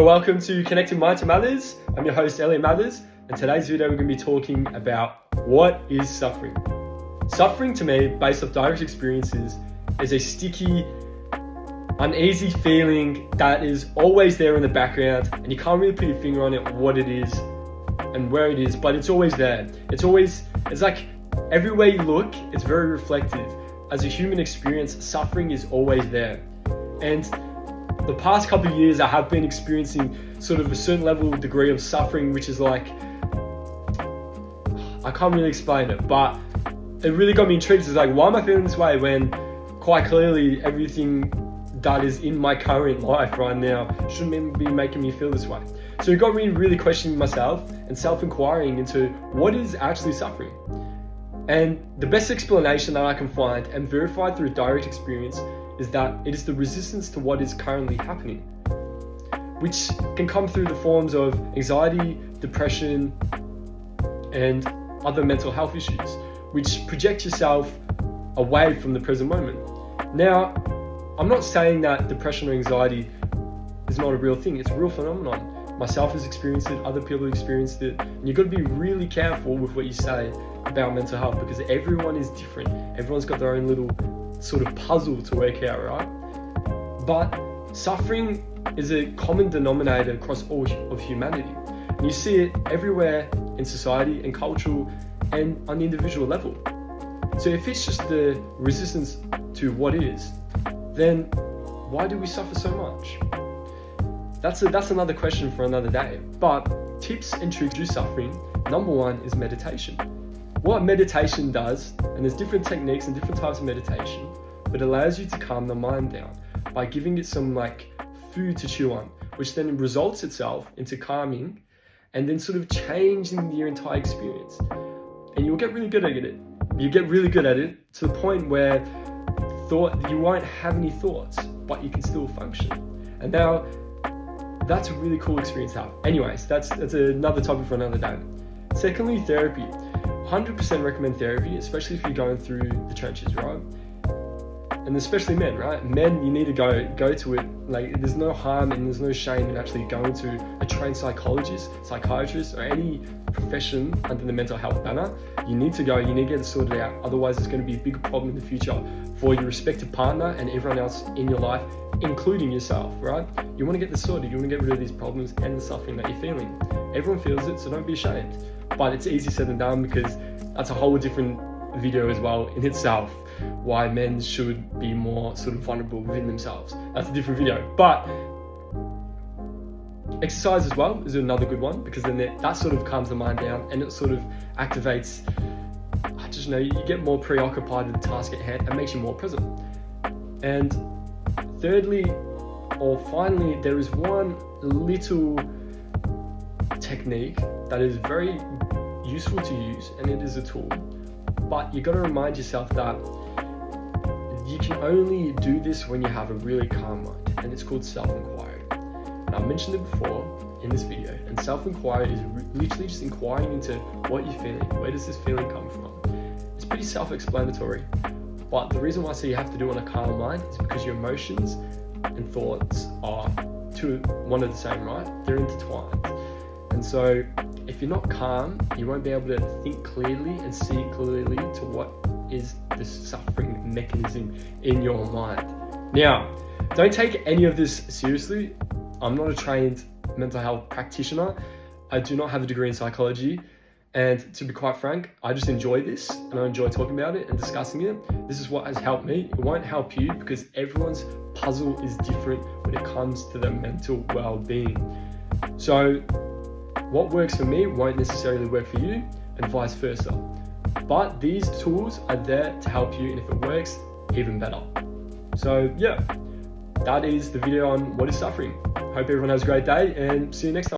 Welcome to Connecting Minds to Matters. I'm your host, Elliot Mathers, and today's video we're going to be talking about what is suffering. Suffering to me, based off direct experiences, is a sticky, uneasy feeling that is always there in the background, and you can't really put your finger on it, what it is and where it is, but it's always there. It's like everywhere you look, it's very reflective. As a human experience, suffering is always there. And the past couple of years, I have been experiencing sort of a certain level of degree of suffering, which is like, I can't really explain it, but it really got me intrigued. It's like, why am I feeling this way when quite clearly everything that is in my current life right now shouldn't be making me feel this way? So it got me really questioning myself and self-inquiring into what is actually suffering. And the best explanation that I can find and verified through direct experience is that it is the resistance to what is currently happening, which can come through the forms of anxiety, depression, and other mental health issues, which project yourself away from the present moment. Now, I'm not saying that depression or anxiety is not a real thing. It's a real phenomenon. Myself has experienced it, other people have experienced it, and you've got to be really careful with what you say about mental health because everyone is different. Everyone's got their own little sort of puzzle to work out, right? But suffering is a common denominator across all of humanity. And you see it everywhere in society and cultural and on the individual level. So if it's just the resistance to what is, then why do we suffer so much? That's another question for another day. But tips and tricks to suffering, number one is meditation. What meditation does, and there's different techniques and different types of meditation, but it allows you to calm the mind down by giving it some like food to chew on, which then results itself into calming and then sort of changing your entire experience. And you'll get really good at it. You get really good at it to the point where you won't have any thoughts, but you can still function. And now that's a really cool experience to have. Anyways, that's another topic for another day. Secondly, therapy. 100% recommend therapy, especially if you're going through the trenches, right? And especially men, right? Men, you need to go to it. Like, there's no harm and there's no shame in actually going to a trained psychologist, psychiatrist, or any profession under the mental health banner. You need to go, you need to get it sorted out. Otherwise, it's going to be a big problem in the future for your respective partner and everyone else in your life, including yourself, right? You want to get this sorted. You want to get rid of these problems and the suffering that you're feeling. Everyone feels it, so don't be ashamed. But it's easy said than done because that's a whole different video as well in itself, why men should be more sort of vulnerable within themselves. That's a different video. But exercise as well is another good one because then that sort of calms the mind down and it sort of activates, you get more preoccupied with the task at hand and makes you more present. And thirdly, or finally, there is one little technique that is very useful to use, and it is a tool, but you got to remind yourself that you can only do this when you have a really calm mind, and it's called self-inquiry. And I mentioned it before in this video, and self-inquiry is literally just inquiring into what you're feeling. Where does this feeling come from? It's pretty self-explanatory, but the reason why I say you have to do it on a calm mind is because your emotions and thoughts are one of the same, right? They're intertwined. And so if you're not calm, you won't be able to think clearly and see clearly to what is the suffering mechanism in your mind. Now, don't take any of this seriously. I'm not a trained mental health practitioner. I do not have a degree in psychology. And to be quite frank, I just enjoy this and I enjoy talking about it and discussing it. This is what has helped me. It won't help you because everyone's puzzle is different when it comes to their mental well-being. So what works for me won't necessarily work for you and vice versa. But these tools are there to help you, and if it works, even better. So yeah, that is the video on what is suffering. Hope everyone has a great day and see you next time.